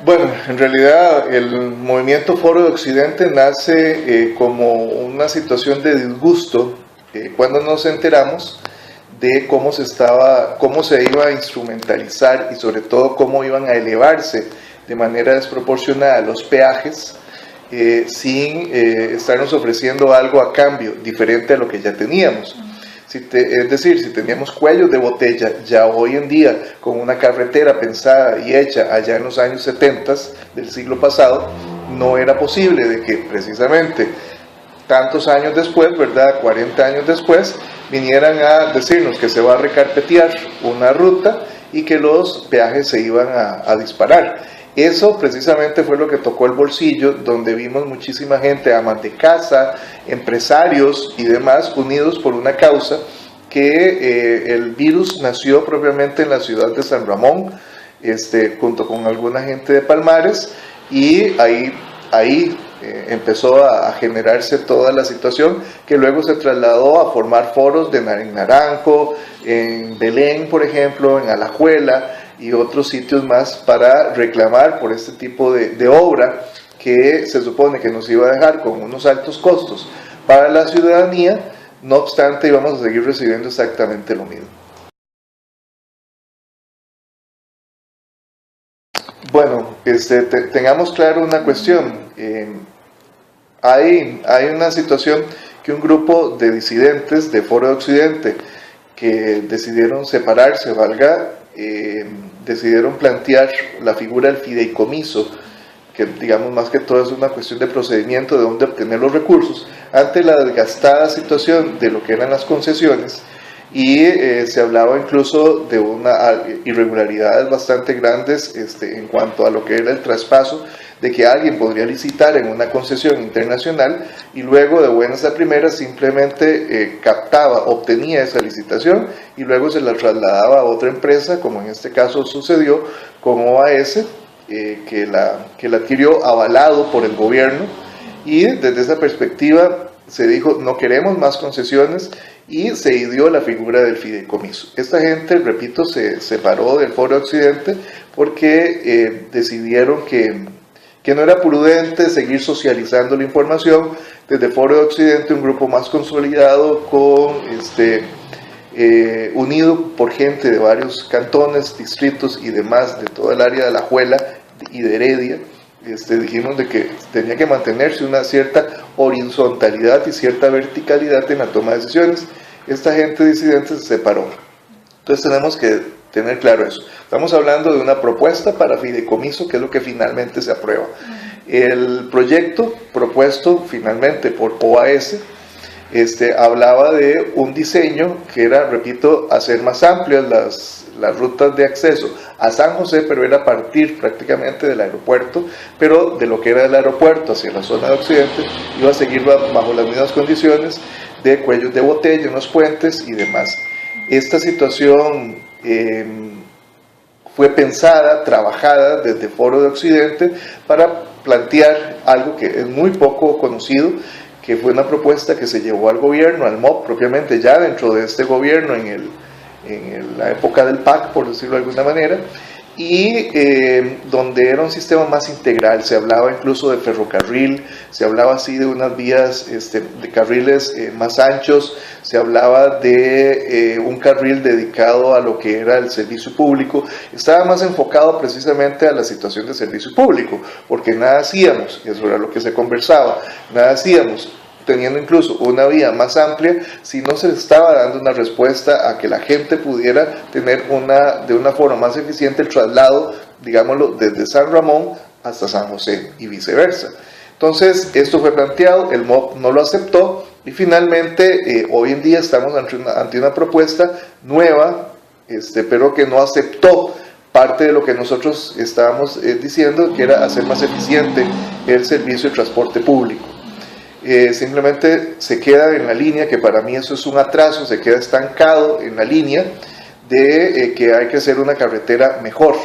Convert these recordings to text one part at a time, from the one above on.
Bueno, en realidad el movimiento Foro de Occidente nace como una situación de disgusto cuando nos enteramos de cómo se iba a instrumentalizar y sobre todo cómo iban a elevarse de manera desproporcionada los peajes sin estarnos ofreciendo algo a cambio diferente a lo que ya teníamos. Es decir, si teníamos cuellos de botella ya hoy en día con una carretera pensada y hecha allá en los años 70 del siglo pasado, no era posible de que precisamente tantos años después, ¿verdad?, 40 años después, vinieran a decirnos que se va a recarpetear una ruta y que los peajes se iban a disparar. Eso precisamente fue lo que tocó el bolsillo, donde vimos muchísima gente, amas de casa, empresarios y demás, unidos por una causa que el virus nació propiamente en la ciudad de San Ramón, junto con alguna gente de Palmares, y ahí empezó a generarse toda la situación que luego se trasladó a formar foros en Naranjo, en Belén, por ejemplo, en Alajuela y otros sitios más para reclamar por este tipo de obra que se supone que nos iba a dejar con unos altos costos para la ciudadanía. No obstante, íbamos a seguir recibiendo exactamente lo mismo. Bueno, tengamos claro una cuestión. Hay una situación que un grupo de disidentes de Foro de Occidente que decidieron separarse, decidieron plantear la figura del fideicomiso, que digamos más que todo es una cuestión de procedimiento de dónde obtener los recursos, ante la desgastada situación de lo que eran las concesiones, y se hablaba incluso de irregularidades bastante grandes en cuanto a lo que era el traspaso, de que alguien podría licitar en una concesión internacional y luego de buenas a primeras simplemente obtenía esa licitación y luego se la trasladaba a otra empresa, como en este caso sucedió con OAS, que la adquirió avalado por el gobierno, y desde esa perspectiva se dijo no queremos más concesiones y se ideó la figura del fideicomiso. Esta gente, repito, se separó del Foro Occidente porque decidieron que no era prudente seguir socializando la información. Desde Foro de Occidente, un grupo más consolidado, unido por gente de varios cantones, distritos y demás, de toda el área de Alajuela y de Heredia, dijimos de que tenía que mantenerse una cierta horizontalidad y cierta verticalidad en la toma de decisiones. Esta gente disidente se separó. Entonces tenemos que tener claro eso. Estamos hablando de una propuesta para fideicomiso, que es lo que finalmente se aprueba. El proyecto propuesto finalmente por OAS hablaba de un diseño que era, repito, hacer más amplias las rutas de acceso a San José, pero era partir prácticamente del aeropuerto, pero de lo que era el aeropuerto hacia la zona de Occidente iba a seguir bajo las mismas condiciones de cuellos de botella, unos puentes y demás. Esta situación fue pensada, trabajada desde Foro de Occidente para plantear algo que es muy poco conocido, que fue una propuesta que se llevó al gobierno, al MOP propiamente, ya dentro de este gobierno, en la época del PAC, por decirlo de alguna manera, y donde era un sistema más integral. Se hablaba incluso de ferrocarril, se hablaba así de unas vías de carriles más anchos, se hablaba de un carril dedicado a lo que era el servicio público. Estaba más enfocado precisamente a la situación de servicio público, porque nada hacíamos, y eso era lo que se conversaba, nada hacíamos teniendo incluso una vía más amplia si no se le estaba dando una respuesta a que la gente pudiera tener de una forma más eficiente el traslado, digámoslo, desde San Ramón hasta San José y viceversa. Entonces esto fue planteado, el MOP no lo aceptó y finalmente hoy en día estamos ante una propuesta nueva, pero que no aceptó parte de lo que nosotros estábamos diciendo, que era hacer más eficiente el servicio de transporte público. Simplemente se queda en la línea, que para mí eso es un atraso, se queda estancado en la línea de que hay que hacer una carretera mejor.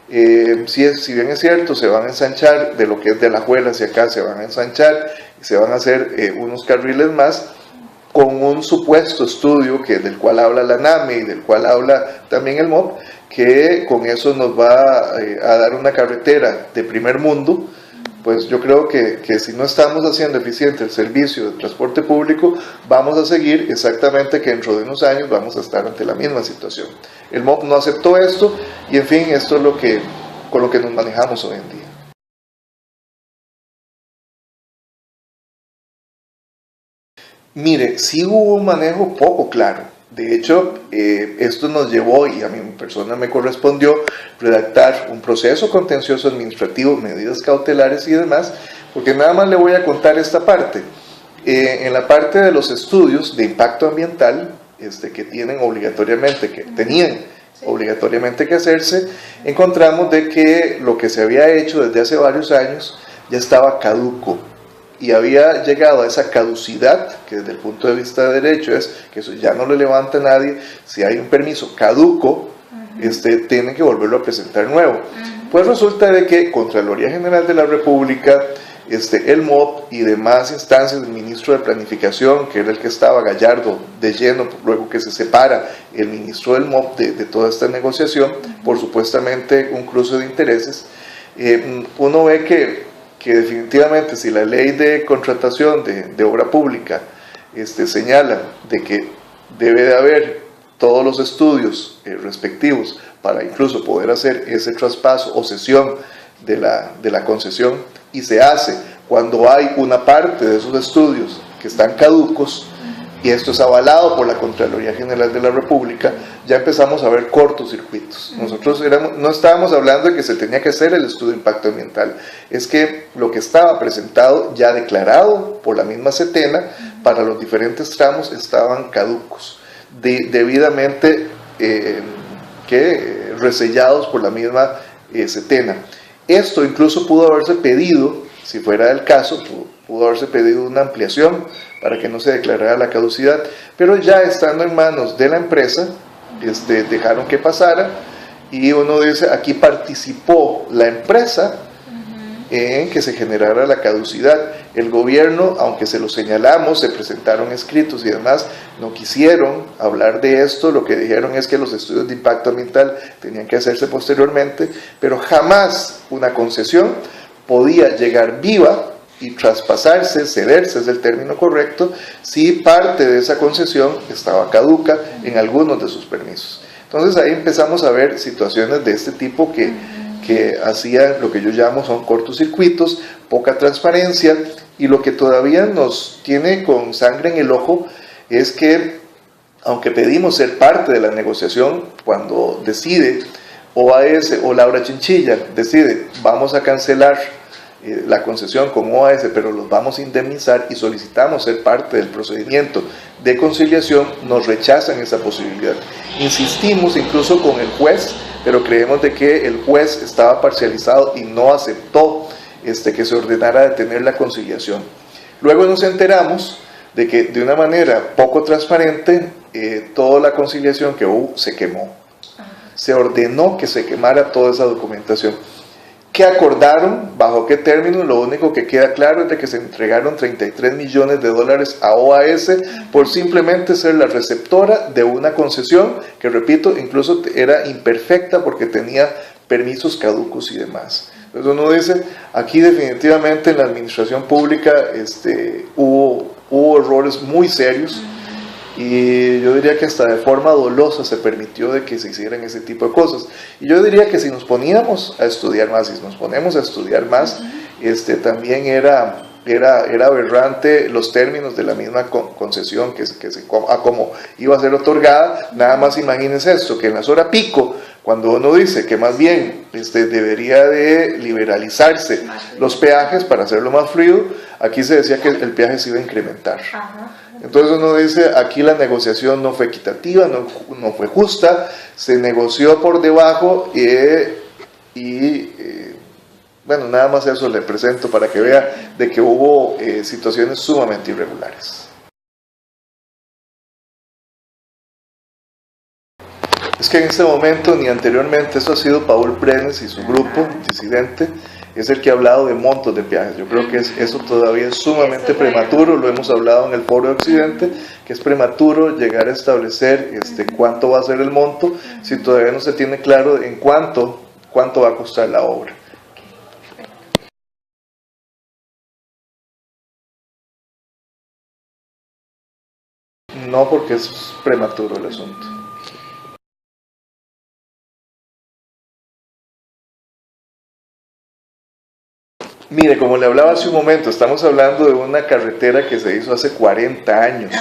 Si bien es cierto, se van a ensanchar de lo que es de Alajuela hacia acá, se van a ensanchar y se van a hacer unos carriles más, con un supuesto estudio del cual habla la NAME y del cual habla también el MOP, que con eso nos va a dar una carretera de primer mundo, pues yo creo que si no estamos haciendo eficiente el servicio de transporte público, vamos a seguir exactamente que dentro de unos años vamos a estar ante la misma situación. El MOP no aceptó esto y en fin, esto es con lo que nos manejamos hoy en día. Mire, sí hubo un manejo poco claro. De hecho, esto nos llevó, y a mi persona me correspondió, redactar un proceso contencioso administrativo, medidas cautelares y demás, porque nada más le voy a contar esta parte. En la parte de los estudios de impacto ambiental, que tenían obligatoriamente que hacerse, encontramos de que lo que se había hecho desde hace varios años ya estaba caduco. Y había llegado a esa caducidad, que desde el punto de vista de derecho es que eso ya no le levanta a nadie. Si hay un permiso caduco, tienen que volverlo a presentar nuevo. Pues resulta de que Contraloría General de la República, el MOP y demás instancias del ministro de Planificación, que era el que estaba Gallardo de lleno, luego que se separa el ministro del MOP de toda esta negociación, por supuestamente un cruce de intereses, uno ve que definitivamente si la ley de contratación de obra pública señala de que debe de haber todos los estudios respectivos para incluso poder hacer ese traspaso o cesión de la concesión, y se hace cuando hay una parte de esos estudios que están caducos, y esto es avalado por la Contraloría General de la República, ya empezamos a ver cortocircuitos. Nosotros no estábamos hablando de que se tenía que hacer el estudio de impacto ambiental, es que lo que estaba presentado, ya declarado por la misma Setena, para los diferentes tramos estaban caducos, debidamente resellados por la misma Setena. Esto incluso pudo haberse pedido, si fuera el caso, pudo haberse pedido una ampliación para que no se declarara la caducidad, pero ya estando en manos de la empresa, dejaron que pasara, y uno dice, aquí participó la empresa en que se generara la caducidad. El gobierno, aunque se lo señalamos, se presentaron escritos y demás, no quisieron hablar de esto. Lo que dijeron es que los estudios de impacto ambiental tenían que hacerse posteriormente, pero jamás una concesión podía llegar viva y traspasarse, cederse es el término correcto, si parte de esa concesión estaba caduca en algunos de sus permisos. Entonces ahí empezamos a ver situaciones de este tipo que hacían lo que yo llamo son cortocircuitos, poca transparencia, y lo que todavía nos tiene con sangre en el ojo es que, aunque pedimos ser parte de la negociación, cuando decide OAS o Laura Chinchilla, decide vamos a cancelar la concesión con OAS, pero los vamos a indemnizar, y solicitamos ser parte del procedimiento de conciliación, nos rechazan esa posibilidad. Insistimos incluso con el juez, pero creemos de que el juez estaba parcializado y no aceptó que se ordenara detener la conciliación. Luego nos enteramos de que de una manera poco transparente toda la conciliación que hubo se quemó. Se ordenó que se quemara toda esa documentación. ¿Qué acordaron? ¿Bajo qué términos? Lo único que queda claro es de que se entregaron $33 millones a OAS por simplemente ser la receptora de una concesión que, repito, incluso era imperfecta porque tenía permisos caducos y demás. Entonces uno dice, aquí definitivamente en la administración pública hubo errores muy serios, y yo diría que hasta de forma dolosa se permitió de que se hicieran ese tipo de cosas. Y yo diría que si nos poníamos a estudiar más, si nos ponemos a estudiar más, también era aberrante los términos de la misma concesión como iba a ser otorgada. Nada más imagínense esto, que en las horas pico, cuando uno dice que más bien debería de liberalizarse los peajes para hacerlo más fluido, aquí se decía que el peaje se iba a incrementar. Entonces uno dice, aquí la negociación no fue equitativa, no fue justa, se negoció por debajo, bueno, nada más eso le presento para que vea de que hubo situaciones sumamente irregulares. Es que en este momento ni anteriormente, eso ha sido Paul Brenes y su grupo disidente, es el que ha hablado de montos de peajes. Yo creo que eso todavía es sumamente prematuro, lo hemos hablado en el Foro de Occidente, que es prematuro llegar a establecer cuánto va a ser el monto, si todavía no se tiene claro en cuánto va a costar la obra. No, porque es prematuro el asunto. Mire, como le hablaba hace un momento, estamos hablando de una carretera que se hizo hace 40 años.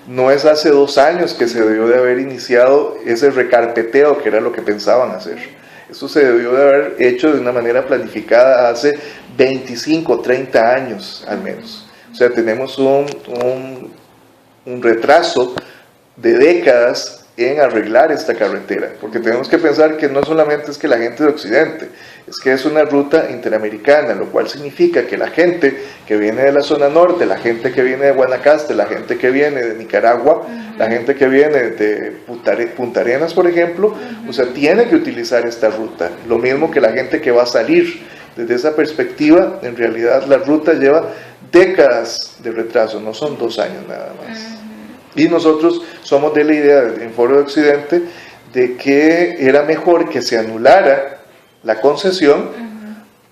No es hace 2 años que se debió de haber iniciado ese recarpeteo, que era lo que pensaban hacer. Eso se debió de haber hecho de una manera planificada hace 25, 30 años al menos. O sea, tenemos un retraso de décadas en arreglar esta carretera, porque tenemos que pensar que no solamente es que la gente de Occidente, es que es una ruta interamericana, lo cual significa que la gente que viene de la zona norte, la gente que viene de Guanacaste, la gente que viene de Nicaragua, la gente que viene de Punta Arenas, por ejemplo, o sea, tiene que utilizar esta ruta, lo mismo que la gente que va a salir. Desde esa perspectiva, en realidad la ruta lleva décadas de retraso, no son 2 años nada más. Y nosotros somos de la idea en Foro de Occidente de que era mejor que se anulara la concesión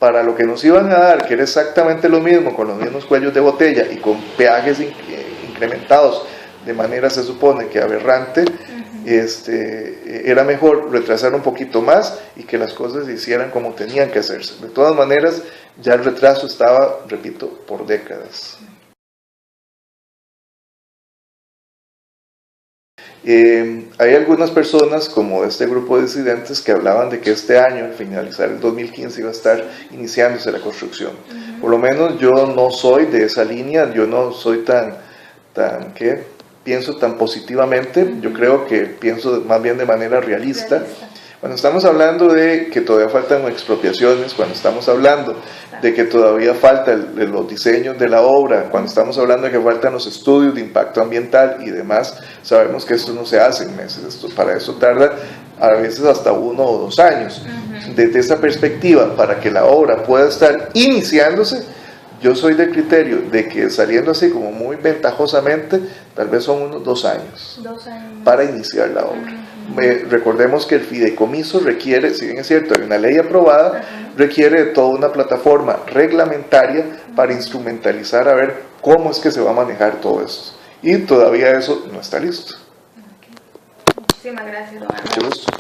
para lo que nos iban a dar, que era exactamente lo mismo, con los mismos cuellos de botella y con peajes incrementados de manera, se supone, que aberrante. Era mejor retrasar un poquito más y que las cosas se hicieran como tenían que hacerse. De todas maneras, ya el retraso estaba, repito, por décadas. Hay algunas personas, como este grupo de disidentes, que hablaban de que este año, al finalizar el 2015, iba a estar iniciándose la construcción. Por lo menos yo no soy de esa línea, yo no soy pienso tan positivamente, yo creo que pienso más bien de manera realista. Cuando estamos hablando de que todavía faltan expropiaciones, cuando estamos hablando de que todavía faltan los diseños de la obra, cuando estamos hablando de que faltan los estudios de impacto ambiental y demás, sabemos que esto no se hace en meses, para eso tarda a veces hasta 1 o 2 años. Desde esa perspectiva, para que la obra pueda estar iniciándose, yo soy del criterio de que saliendo así como muy ventajosamente, tal vez son unos 2 años para iniciar la obra. Recordemos que el fideicomiso requiere, si bien es cierto, hay una ley aprobada, requiere de toda una plataforma reglamentaria para instrumentalizar a ver cómo es que se va a manejar todo eso. Y todavía eso no está listo. Muchísimas gracias, don Álvaro. Mucho gusto.